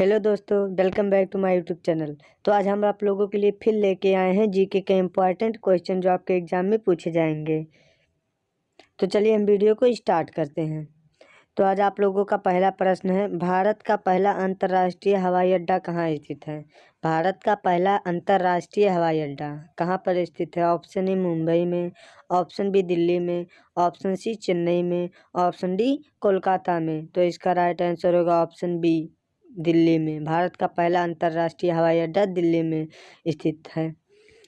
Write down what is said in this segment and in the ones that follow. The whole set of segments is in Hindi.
हेलो दोस्तों, welcome back to my YouTube channel. तो आज हम आप लोगों के लिए फिर लेके आए हैं जीके के इम्पॉर्टेंट क्वेश्चन जो आपके एग्जाम में पूछे जाएंगे। तो चलिए हम वीडियो को स्टार्ट करते हैं। तो आज आप लोगों का पहला प्रश्न है, भारत का पहला अंतर्राष्ट्रीय हवाई अड्डा कहाँ स्थित है? भारत का पहला अंतर्राष्ट्रीय हवाई अड्डा कहाँ पर स्थित है? ऑप्शन ए मुंबई में, ऑप्शन बी दिल्ली में, ऑप्शन सी चेन्नई में, ऑप्शन डी कोलकाता में। तो इसका राइट आंसर होगा ऑप्शन बी, दिल्ली में। भारत का पहला अंतर्राष्ट्रीय हवाई अड्डा दिल्ली में स्थित है।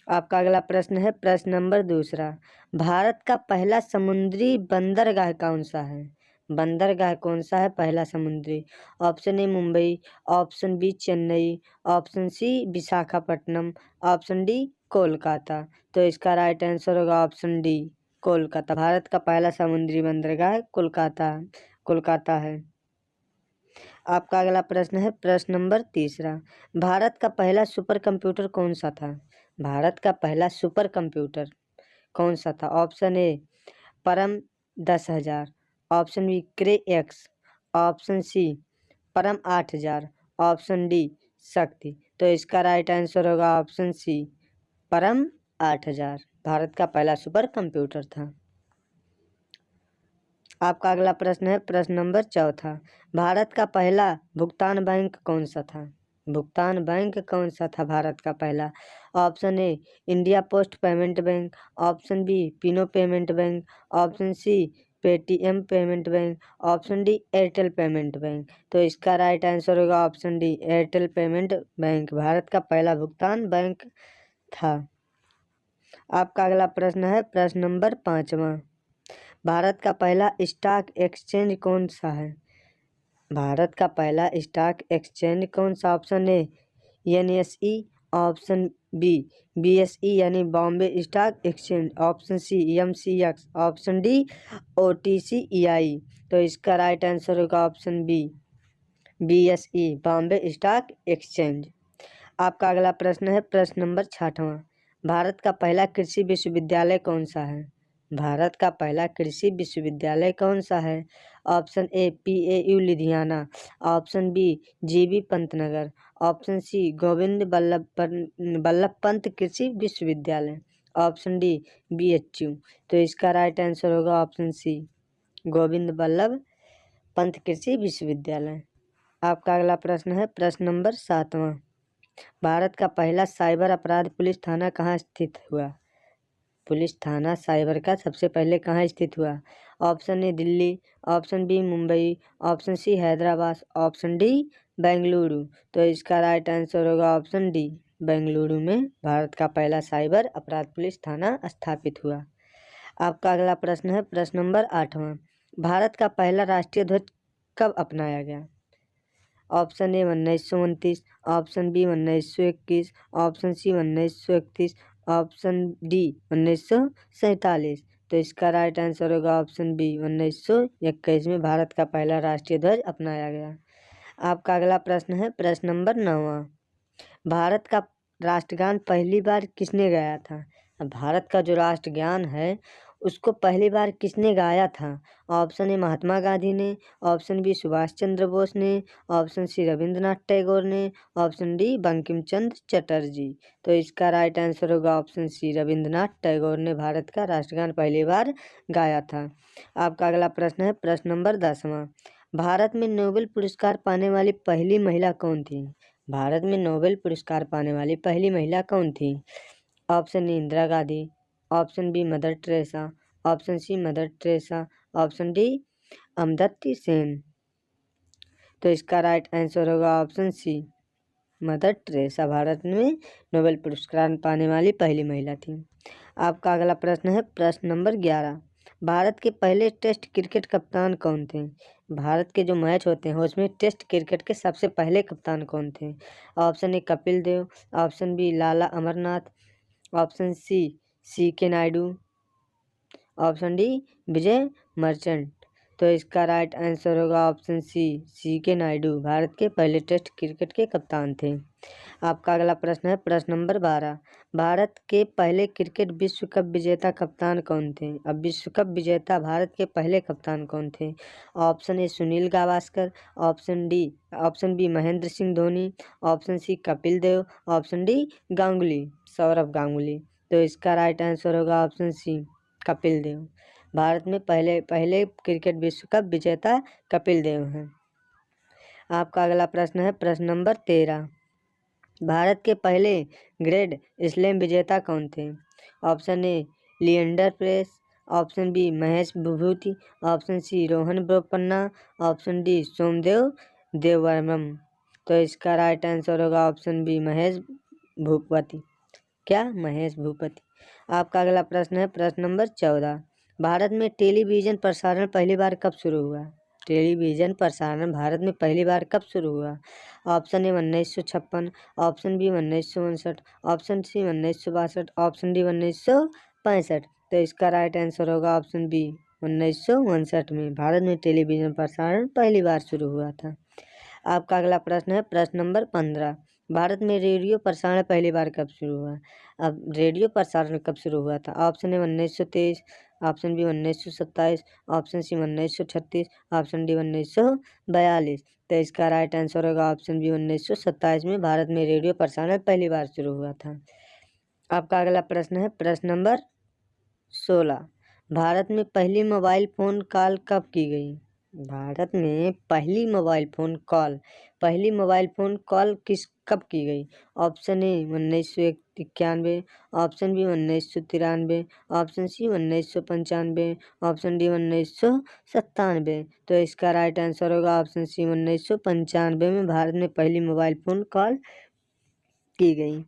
आपका अगला प्रश्न है, प्रश्न नंबर दूसरा, भारत का पहला समुद्री बंदरगाह कौन सा है? बंदरगाह कौन सा है पहला समुद्री? Option A Mumbai, option B Chennai, option C Visakhapatnam, option D Kolkata. तो इसका राइट आंसर होगा ऑप्शन डी, कोलकाता। भारत का पहला समुद्री बंदरगाह कोलकाता है। आपका अगला प्रश्न है, प्रश्न नंबर तीसरा, भारत का पहला सुपर कंप्यूटर कौन सा था? भारत का पहला सुपर कंप्यूटर कौन सा था? ऑप्शन ए परम 10,000, ऑप्शन बी क्रे एक्स, ऑप्शन सी परम 8,000, ऑप्शन डी शक्ति। तो इसका राइट आंसर होगा ऑप्शन सी, परम 8,000 भारत का पहला सुपर कंप्यूटर था। आपका अगला प्रश्न है, प्रश्न नंबर चौथा, भारत का पहला भुगतान बैंक कौन सा था? भुगतान बैंक कौन सा था भारत का पहला? Option A India post payment bank, option B Fino payment bank, option C Paytm payment bank, option D Airtel payment bank. तो इसका राइट आंसर होगा option D, Airtel payment bank Bharat का पहला भुगतान बैंक था। आपका अगला प्रश्न है, प्रश्न नंबर पाँचवा, भारत का पहला स्टॉक एक्सचेंज कौन सा है? भारत का पहला स्टॉक एक्सचेंज कौन सा? Option A NSE, option B BSE यानी Bombay stock exchange, option C MCX, option D OTCEI. तो इसका राइट आंसर होगा option B, BSE Bombay stock exchange. आपका अगला प्रश्न है, प्रश्न नंबर छठवां, भारत का पहला कृषि विश्वविद्यालय कौन सा है? भारत का पहला कृषि विश्वविद्यालय कौन सा है? Option A PAU Ludhiana, option B GB Pantnagar, option C Govind Ballabh Pant कृषि विश्वविद्यालय, ऑप्शन डी बीएचयू। तो इसका राइट आंसर होगा ऑप्शन सी, गोविंद बल्लभ पंत कृषि विश्वविद्यालय। आपका अगला प्रश्न है, प्रश्न नंबर सातवां, भारत का पहला साइबर अपराध पुलिस थाना कहाँ स्थित हुआ? पुलिस थाना साइबर का सबसे पहले कहाँ स्थित हुआ? Option A Delhi, option B Mumbai, option C Hyderabad, option D Bengaluru. तो इसका राइट आंसर होगा ऑप्शन डी, बेंगलुरु में भारत का पहला साइबर अपराध पुलिस थाना स्थापित हुआ। आपका अगला प्रश्न है, प्रश्न नंबर आठवां, भारत का पहला राष्ट्रीय ध्वज कब अपनाया गया? Option A 1929, option B 1921, option C 1931, option D 1947। तो इसका राइट आंसर होगा ऑप्शन बी, 1921 में भारत का पहला राष्ट्रीय ध्वज अपनाया गया। आपका अगला प्रश्न है, प्रश्न नंबर 9वां, भारत का राष्ट्रगान पहली बार किसने गाया था? अब भारत का जो राष्ट्रगान है उसको पहली बार किसने गाया था? ऑप्शन ए महात्मा गांधी ने, ऑप्शन बी सुभाष चंद्र बोस ने, ऑप्शन सी रविंद्रनाथ टैगोर ने, ऑप्शन डी बंकिम चंद्र चटर्जी। तो इसका राइट आंसर होगा ऑप्शन सी, रविंद्रनाथ टैगोर ने भारत का राष्ट्रगान पहली बार गाया था। आपका अगला प्रश्न है, प्रश्न नंबर 10वां, भारत में नोबेल पुरस्कार पाने वाली पहली महिला कौन थी? भारत में नोबेल पुरस्कार पाने वाली पहली महिला कौन थी? Option A Indira Gandhi, option B Mother Teresa, option C Mother Teresa, option D Amartya Sen. तो इसका राइट आंसर होगा option C, Mother Teresa Bharat में नोबेल पुरस्कार पाने वाली पहली महिला थी। आपका अगला प्रश्न है, प्रश्न नंबर 11, भारत के पहले टेस्ट क्रिकेट कप्तान कौन थे? भारत के जो मैच होते हैं उसमें टेस्ट क्रिकेट के सबसे पहले कप्तान कौन थे? Option A Kapil Dev, option B Lala Amarnath, option C K Naidu, option D Vijay Merchant. तो इसका राइट आंसर होगा option C K Naidu Bharat के पहले टेस्ट क्रिकेट के कप्तान थे। आपका अगला प्रश्न है प्रश्न नंबर 12। भारत के पहले क्रिकेट विश्व कप विजेता कप्तान कौन थे? अब विश्व कप विजेता भारत के पहले कप्तान कौन थे? Option A Sunil Gavaskar, option B Mahendra Singh Dhoni, option C Kapil Dev, option D Ganguly Sourav Ganguly. तो इसका राइट आंसर होगा ऑप्शन सी कपिल देव। भारत में पहले क्रिकेट विश्व कप विजेता कपिल देव हैं। आपका अगला प्रश्न है प्रश्न नंबर 13। भारत के पहले ग्रैंड स्लैम विजेता कौन थे? Option A Leander Paes, option B Mahesh Bhupathi, option C Rohan Bopanna, option D Somdev Devvarman. तो इसका राइट आंसर होगा ऑप्शन बी महेश भूपति। क्या? महेश भूपति। आपका अगला प्रश्न है प्रश्न नंबर 14। भारत में टेलीविज़न प्रसारण पहली बार कब शुरू हुआ? टेलीविज़न प्रसारण भारत में पहली बार कब शुरू हुआ? Option A 1956, option B 1959, option C 1962, option D 1965। तो इसका राइट आंसर होगा ऑप्शन बी 1959 में भारत में टेलीविज़न प्रसारण पहली बार शुरू हुआ था। आपका अगला प्रश्न है प्रश्न नंबर 15। भारत में रेडियो प्रसारण पहली बार कब शुरू हुआ? अब रेडियो प्रसारण कब शुरू हुआ था? Option A 1923, option B 1927, option C 1936, option D 1942। तो इसका राइट आंसर होगा ऑप्शन बी 1927 में भारत में रेडियो प्रसारण पहली बार शुरू हुआ था। आपका अगला प्रश्न है प्रश्न नंबर 16। भारत में पहली मोबाइल फ़ोन कॉल कब की गई? भारत में पहली मोबाइल फ़ोन कॉल कब की गई? Option A 1991, option B 1993, option C 1995, option D 1997। तो इसका राइट आंसर होगा ऑप्शन सी 1995 में भारत में पहली मोबाइल फ़ोन कॉल की गई।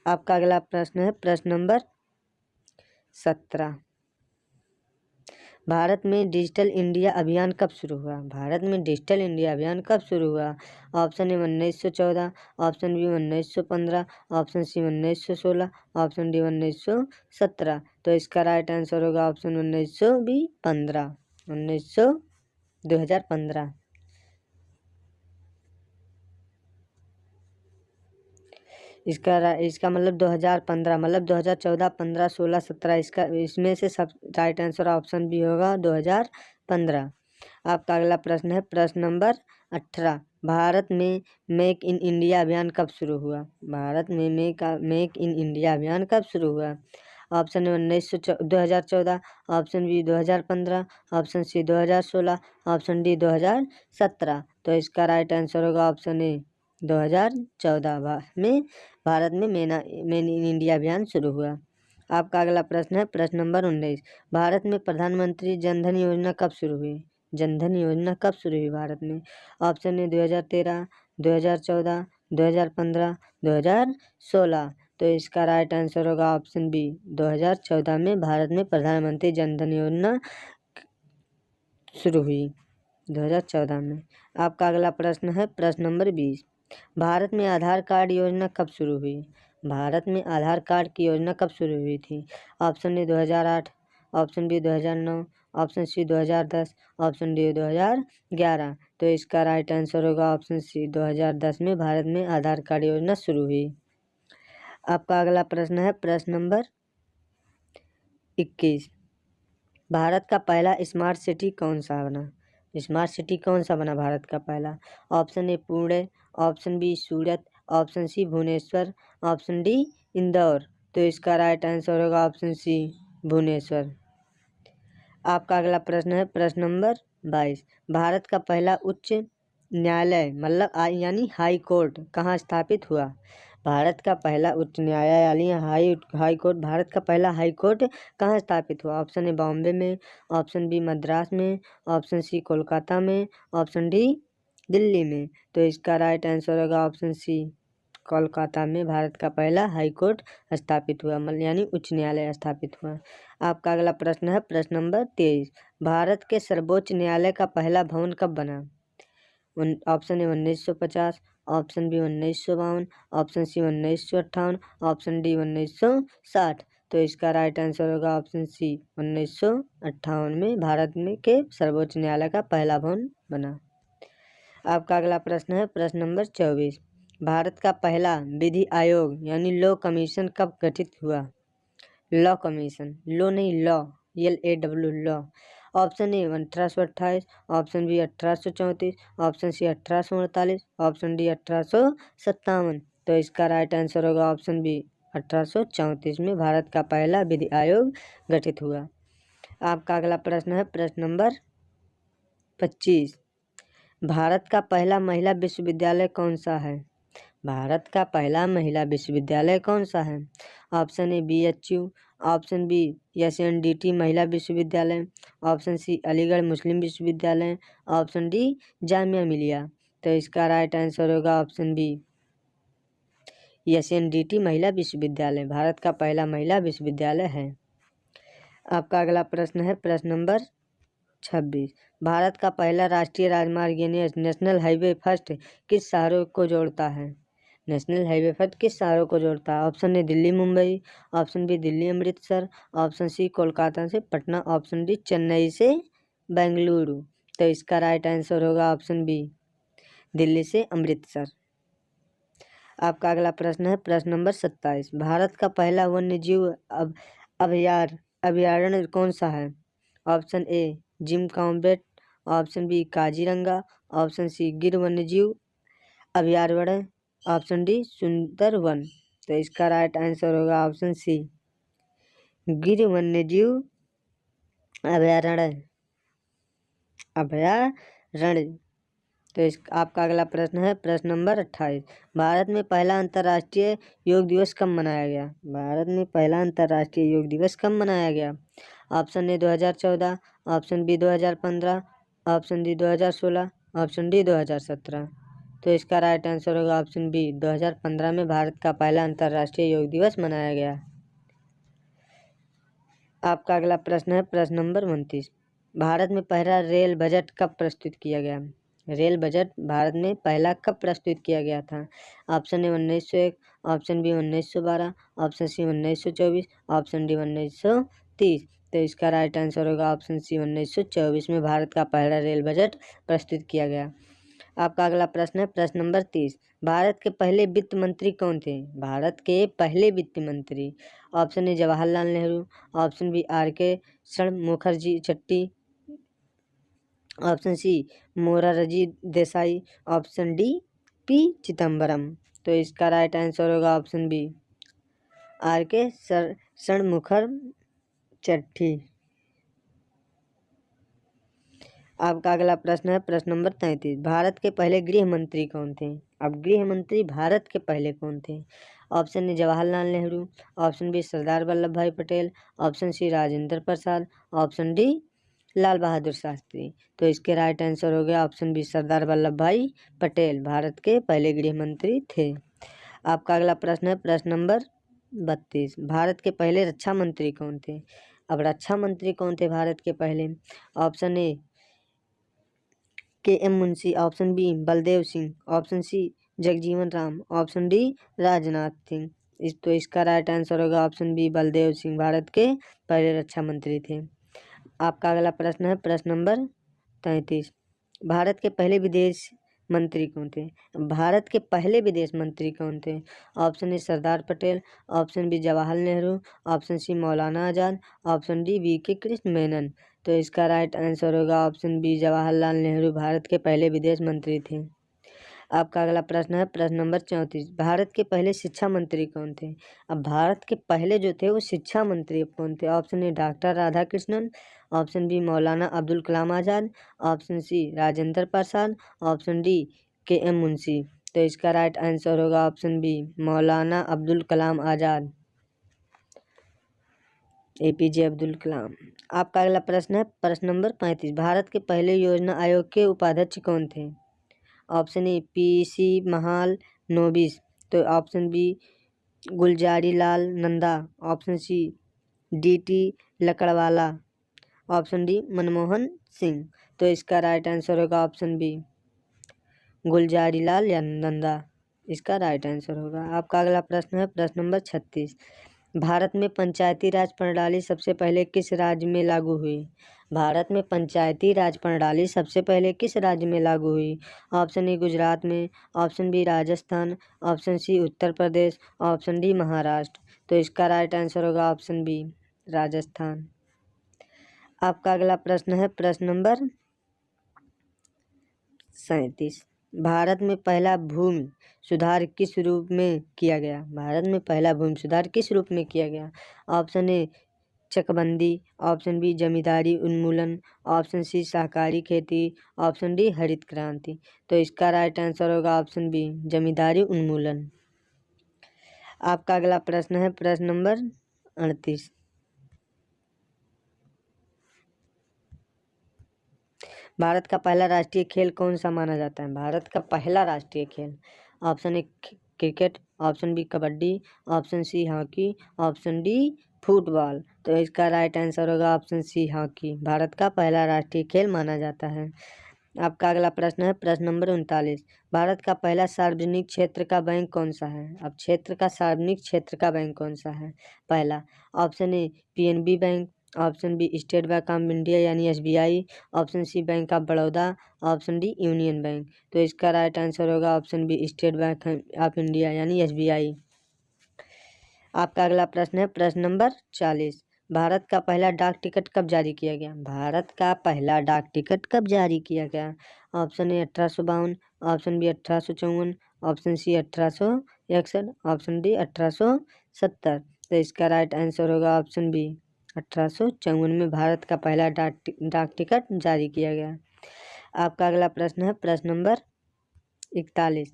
आपका अगला प्रश्न है प्रश्न नंबर 17। भारत में डिजिटल इंडिया अभियान कब शुरू हुआ? भारत में डिजिटल इंडिया अभियान कब शुरू हुआ? Option A 1914, option B 1915, option C 1916, option D 1917। तो इसका राइट आंसर होगा ऑप्शन 1915 2015। इसका मतलब 2015 मतलब 2014, 15, 16, 17 इसमें से सब राइट आंसर ऑप्शन बी होगा 2015। आपका अगला प्रश्न है प्रश्न नंबर 18। भारत में मेक इन इंडिया अभियान कब शुरू हुआ? भारत में मेक इन इंडिया अभियान कब शुरू हुआ? Option A 2014, option B 2015, option C 2016, option D 2017। तो इसका राइट आंसर होगा ऑप्शन ए 2014 में भारत में मेक इन इंडिया अभियान शुरू हुआ। आपका अगला प्रश्न है प्रश्न नंबर 19। भारत में प्रधानमंत्री जनधन योजना कब शुरू हुई? जनधन योजना कब शुरू हुई भारत में? Option A 2013, 2014, 2015, 2016। तो इसका राइट आंसर होगा ऑप्शन बी 2014 में भारत में प्रधानमंत्री जनधन योजना शुरू हुई 2014 में। आपका अगला प्रश्न है प्रश्न नंबर 20। भारत में आधार कार्ड योजना कब शुरू हुई? भारत में आधार कार्ड की योजना कब शुरू हुई थी? Option A 2008, option B 2009, option C 2010, option D 2011। तो इसका राइट आंसर होगा ऑप्शन सी 2010 में भारत में आधार कार्ड योजना शुरू हुई। आपका अगला प्रश्न है प्रश्न नंबर 21। भारत का पहला स्मार्ट सिटी कौन सा बना? स्मार्ट सिटी कौन सा बना भारत का पहला? Option A Pune, option B Surat, option C Bhubaneswar, option D Indore. तो इसका राइट आंसर होगा ऑप्शन सी भुवनेश्वर। आपका अगला प्रश्न है प्रश्न नंबर 22। भारत का पहला उच्च न्यायालय मतलब यानी हाई कोर्ट कहाँ स्थापित हुआ? भारत का पहला उच्च न्यायालय यानी हाई कोर्ट भारत का पहला हाई कोर्ट कहाँ स्थापित हुआ? ऑप्शन ए बॉम्बे में, ऑप्शन बी मद्रास में, ऑप्शन सी कोलकाता में, ऑप्शन डी दिल्ली में। तो इसका राइट आंसर होगा ऑप्शन सी कोलकाता में भारत का पहला हाई कोर्ट स्थापित हुआ मतलब यानी उच्च न्यायालय स्थापित हुआ। आपका अगला प्रश्न है प्रश्न नंबर 23। भारत के सर्वोच्च न्यायालय का पहला भवन कब बना? Option A 1950, option B 1952, option C 1958, option D 1960। तो इसका राइट आंसर होगा ऑप्शन सी 1958 में भारत में के सर्वोच्च न्यायालय का पहला भवन बना। आपका अगला प्रश्न है प्रश्न नंबर 24। भारत का पहला विधि आयोग यानी लॉ कमीशन कब गठित हुआ? लॉ कमीशन, लॉ नहीं law, LAW law. Option A 1828, option B 1834, option C 1848, option D 1857। तो इसका राइट आंसर होगा ऑप्शन बी 1834 में भारत का पहला विधि आयोग गठित हुआ। आपका अगला प्रश्न है प्रश्न नंबर 25। भारत का पहला महिला विश्वविद्यालय कौन सा है? भारत का पहला महिला विश्वविद्यालय कौन सा है? Option A BHU, option B SNDT महिला विश्वविद्यालय, ऑप्शन सी अलीगढ़ मुस्लिम विश्वविद्यालय, ऑप्शन डी जामिया मिलिया। तो इसका राइट आंसर होगा ऑप्शन बी SNDT महिला विश्वविद्यालय भारत का पहला महिला विश्वविद्यालय है। आपका अगला प्रश्न है प्रश्न नंबर 26। भारत का पहला राष्ट्रीय राजमार्ग यानी नेशनल हाईवे फर्स्ट किस शहरों को जोड़ता है? नेशनल हाईवे फर्स्ट किस शहरों को जोड़ता है? Option A Delhi Mumbai, option B Delhi Amritsar, option C Kolkata से पटना, ऑप्शन डी चेन्नई से बेंगलुरु। तो इसका राइट आंसर होगा ऑप्शन बी दिल्ली से अमृतसर। आपका अगला प्रश्न है प्रश्न नंबर 27। भारत का पहला वन्यजीव अभयारण्य कौन सा है? Option A Jim Corbett, option B Kaziranga, option C Gir वन्यजीव अभयारण्य, ऑप्शन डी सुंदरवन। तो इसका राइट आंसर होगा ऑप्शन सी गिर वन्यजीव अभयारण्य। तो इस आपका अगला प्रश्न है प्रश्न नंबर 28। भारत में पहला अंतर्राष्ट्रीय योग दिवस कब मनाया गया? भारत में पहला अंतर्राष्ट्रीय योग दिवस कब मनाया गया? Option A 2014, option B 2015, option D 2016, option D 2017। तो इसका राइट आंसर होगा ऑप्शन बी 2015 में भारत का पहला अंतर्राष्ट्रीय योग दिवस मनाया गया। आपका अगला प्रश्न है प्रश्न नंबर 29। भारत में पहला रेल बजट कब प्रस्तुत किया गया? रेल बजट भारत में पहला कब प्रस्तुत किया गया था? Option A 1901, option B 1912, option C 1924, option D 1930। तो इसका राइट आंसर होगा ऑप्शन सी 1924 में भारत का पहला रेल बजट प्रस्तुत किया गया। आपका अगला प्रश्न है प्रश्न नंबर 30। भारत के पहले वित्त मंत्री कौन थे? भारत के पहले वित्त मंत्री। Option A Jawaharlal Nehru, option B RK Mukherjee Chetty, option C Morarji Desai, option D P Chidambaram. तो इसका राइट आंसर होगा ऑप्शन बी RK मुखर्जी। आपका अगला प्रश्न है प्रश्न नंबर 33। भारत के पहले गृह मंत्री कौन थे? अब गृह मंत्री भारत के पहले कौन थे? Option A Jawaharlal Nehru, option B Sardar Vallabh Bhai Patel, option C Rajendra Prasad, option D Lal Bahadur Shastri. तो इसके राइट आंसर हो गया ऑप्शन बी सरदार वल्लभ भाई पटेल भारत के पहले गृह मंत्री थे। आपका अगला प्रश्न है प्रश्न नंबर 32। भारत के पहले रक्षा मंत्री कौन थे? अब रक्षा मंत्री कौन थे भारत के पहले? Option A KM Munshi, option B Baldev Singh, option C Jagjivan Ram, option D Rajnath Singh. तो इसका राइट आंसर होगा ऑप्शन बी बलदेव सिंह भारत के पहले रक्षा मंत्री थे। आपका अगला प्रश्न है प्रश्न नंबर 33। भारत के पहले विदेश मंत्री कौन थे? भारत के पहले विदेश मंत्री कौन थे? Option A Sardar Patel, option B Jawaharlal Nehru, option C Maulana Azad, option D VK Krishna Menon. तो इसका राइट आंसर होगा ऑप्शन बी जवाहरलाल नेहरू भारत के पहले विदेश मंत्री थे। आपका अगला प्रश्न है प्रश्न नंबर 34। भारत के पहले शिक्षा मंत्री कौन थे? अब भारत के पहले जो थे वो शिक्षा मंत्री कौन थे? Option A doctor Radhakrishnan, option B Maulana Abdul Kalam Azad, option C Rajendra Prasad, option D KM Munshi. तो इसका राइट आंसर होगा ऑप्शन बी मौलाना अब्दुल कलाम आज़ाद, APJ अब्दुल कलाम। आपका अगला प्रश्न है प्रश्न नंबर 35। भारत के पहले योजना आयोग के उपाध्यक्ष कौन थे? ऑप्शन ए PC महालनोबिस, तो option B Gulzari Lal Nanda, option C DT Lakdawala, option D Manmohan Singh. तो इसका राइट आंसर होगा ऑप्शन बी गुलजारी लाल या नंदा, इसका राइट आंसर होगा। आपका अगला प्रश्न है प्रश्न नंबर 36। भारत में पंचायती राज प्रणाली सबसे पहले किस राज्य में लागू हुई? भारत में पंचायती राज प्रणाली सबसे पहले किस राज्य में लागू हुई? ऑप्शन ए गुजरात में, option B Rajasthan, option C Uttar Pradesh, option D Maharashtra. तो इसका राइट आंसर होगा ऑप्शन बी राजस्थान। आपका अगला प्रश्न है प्रश्न नंबर 37। भारत में पहला भूमि सुधार किस रूप में किया गया? भारत में पहला भूमि सुधार किस रूप में किया गया? ऑप्शन ए चकबंदी, ऑप्शन बी जमींदारी उन्मूलन, ऑप्शन सी सहकारी खेती, ऑप्शन डी हरित क्रांति। तो इसका राइट आंसर होगा ऑप्शन बी जमींदारी उन्मूलन। आपका अगला प्रश्न है प्रश्न नंबर 38। भारत का पहला राष्ट्रीय खेल कौन सा माना जाता है? भारत का पहला राष्ट्रीय खेल, option A cricket, option B kabaddi, option C hockey, option D football. तो इसका राइट आंसर होगा ऑप्शन सी हॉकी। भारत का पहला राष्ट्रीय खेल माना जाता है। आपका अगला प्रश्न है प्रश्न नंबर 39। भारत का पहला सार्वजनिक क्षेत्र का बैंक कौन सा है? अब क्षेत्र का सार्वजनिक क्षेत्र का बैंक कौन सा है? पहला option A PNB bank, option B state bank of India यानी SBI, option C bank of Baroda, option D union bank. तो इसका राइट आंसर होगा option B state bank of India यानी एसबीआई। आपका अगला प्रश्न है प्रश्न नंबर 40। भारत का पहला डाक टिकट कब जारी किया गया? भारत का पहला डाक टिकट कब जारी किया गया? Option A 1852, option B 1854, option C 1861, option D 1870। तो इसका राइट आंसर होगा ऑप्शन बी 1854 में भारत का पहला डाक टिकट जारी किया गया। आपका अगला प्रश्न है प्रश्न नंबर 41।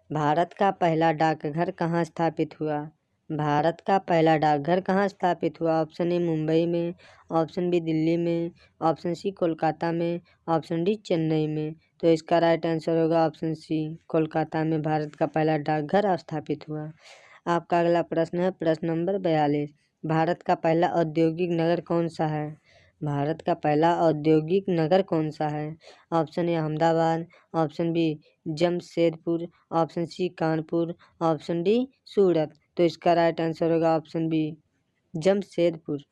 भारत का पहला डाकघर कहाँ स्थापित हुआ? भारत का पहला डाकघर कहाँ स्थापित हुआ? ऑप्शन ए मुंबई में, ऑप्शन बी दिल्ली में, ऑप्शन सी कोलकाता में, ऑप्शन डी चेन्नई में। तो इसका राइट आंसर होगा ऑप्शन सी कोलकाता में भारत का पहला डाकघर स्थापित हुआ। आपका अगला प्रश्न है प्रश्न नंबर 42। भारत का पहला औद्योगिक नगर कौन सा है? भारत का पहला औद्योगिक नगर कौन सा है? Option A Ahmedabad, option B Jamshedpur, option C Kanpur, option D Surat. तो इसका राइट आंसर होगा ऑप्शन बी जमशेदपुर।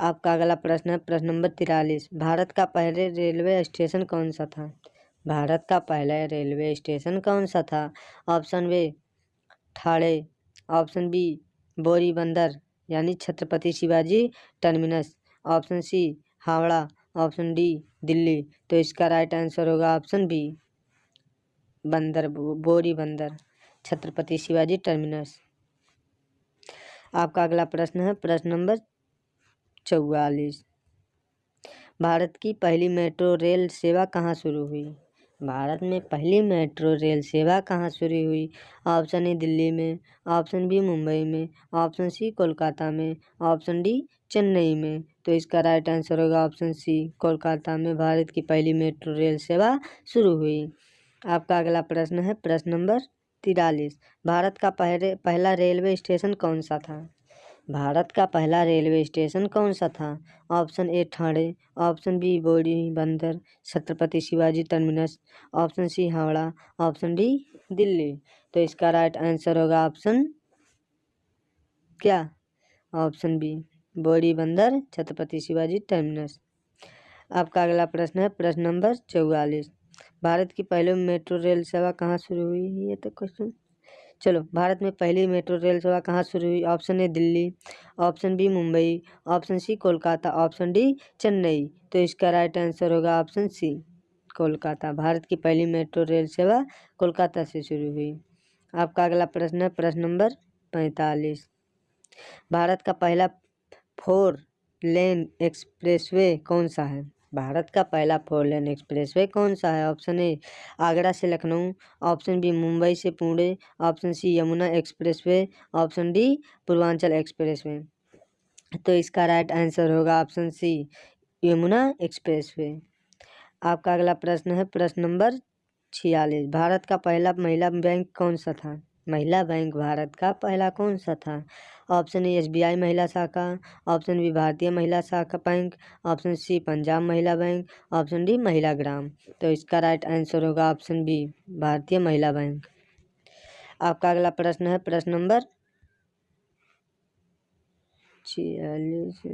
आपका अगला प्रश्न है प्रश्न नंबर 43। भारत का पहले रेलवे स्टेशन कौन सा था? भारत का पहला रेलवे स्टेशन कौन सा था? Option A Thane, option B Bori Bunder यानी Chhatrapati Shivaji terminus, option C Howrah, option D Delhi. तो इसका राइट आंसर होगा option B Bori Bunder Chhatrapati Shivaji terminus. आपका अगला प्रश्न है प्रश्न नंबर 44। भारत की पहली मेट्रो रेल सेवा कहाँ शुरू हुई? भारत में पहली मेट्रो रेल सेवा कहाँ शुरू हुई? ऑप्शन ए दिल्ली में, ऑप्शन बी मुंबई में, ऑप्शन सी कोलकाता में, ऑप्शन डी चेन्नई में। तो इसका राइट आंसर होगा ऑप्शन सी कोलकाता में भारत की पहली मेट्रो रेल सेवा शुरू हुई। आपका अगला प्रश्न है प्रश्न नंबर 43। भारत का पहला रेलवे स्टेशन कौन सा था? भारत का पहला रेलवे स्टेशन कौन सा था? Option A Thane, option B Bori Bunder Chhatrapati Shivaji terminus, option C Howrah, option D Delhi. तो इसका राइट आंसर होगा ऑप्शन क्या? Option B Bori Bunder Chhatrapati Shivaji terminus. आपका अगला प्रश्न है प्रश्न नंबर 44। भारत की पहली मेट्रो रेल सेवा कहाँ शुरू हुई? ये तो क्वेश्चन चलो, भारत में पहली मेट्रो रेल सेवा कहाँ शुरू हुई? Option A Delhi, option B Mumbai, option C Kolkata, option D Chennai. तो इसका राइट आंसर होगा ऑप्शन सी कोलकाता। भारत की पहली मेट्रो रेल सेवा कोलकाता से शुरू हुई। आपका अगला प्रश्न है प्रश्न नंबर 45। भारत का पहला 4 लेन एक्सप्रेसवे कौन सा है? भारत का पहला 4 लेन एक्सप्रेसवे कौन सा है? ऑप्शन ए आगरा से लखनऊ, ऑप्शन बी मुंबई से Pune, option C Yamuna expressway, option D Purvanchal expressway. तो इसका राइट आंसर होगा ऑप्शन सी यमुना एक्सप्रेसवे। आपका अगला प्रश्न है प्रश्न नंबर 46। भारत का पहला महिला बैंक कौन सा था? महिला बैंक भारत का पहला कौन सा था? ऑप्शन ए एसबीआई महिला शाखा, ऑप्शन बी भारतीय महिला शाखा बैंक, ऑप्शन सी पंजाब महिला बैंक, ऑप्शन डी महिला ग्राम। तो इसका राइट आंसर होगा ऑप्शन बी भारतीय महिला बैंक। आपका अगला प्रश्न है प्रश्न नंबर 46।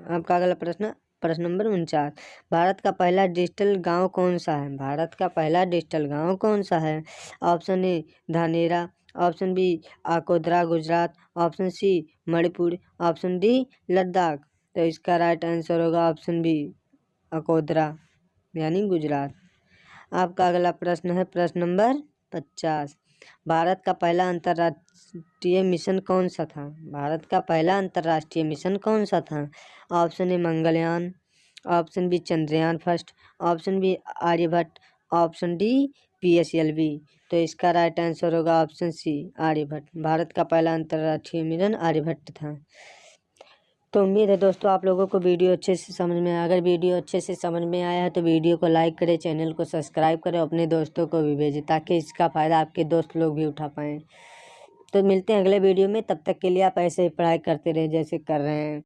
आपका अगला प्रश्न, प्रश्न नंबर 49, भारत का पहला डिजिटल गांव कौन सा है? भारत का पहला डिजिटल गांव कौन सा है? Option A Dhanera, option B Akodara Gujarat, option C Manipur, option D Ladakh. तो इसका राइट आंसर होगा ऑप्शन बी अकोदरा यानी गुजरात। आपका अगला प्रश्न है प्रश्न नंबर 50, भारत का पहला अंतर्राष्ट्रीय मिशन कौन सा था? भारत का पहला अंतर्राष्ट्रीय मिशन कौन सा था? Option A Mangalyaan, option B Chandrayaan first, option B Aryabhata, option D PSLV। तो इसका राइट आंसर होगा ऑप्शन सी आर्यभट्ट। भारत का पहला अंतर्राष्ट्रीय मिशन आर्यभट्ट था। तो उम्मीद है दोस्तों आप लोगों को वीडियो अच्छे से समझ में आया। अगर वीडियो अच्छे से समझ में आया है तो वीडियो को लाइक करें, चैनल को सब्सक्राइब करें, अपने दोस्तों को भी भेजें ताकि इसका फ़ायदा आपके दोस्त लोग भी उठा पाएँ। तो मिलते हैं अगले वीडियो में, तब तक के लिए आप ऐसे ही पढ़ाई करते रहें जैसे कर रहे हैं।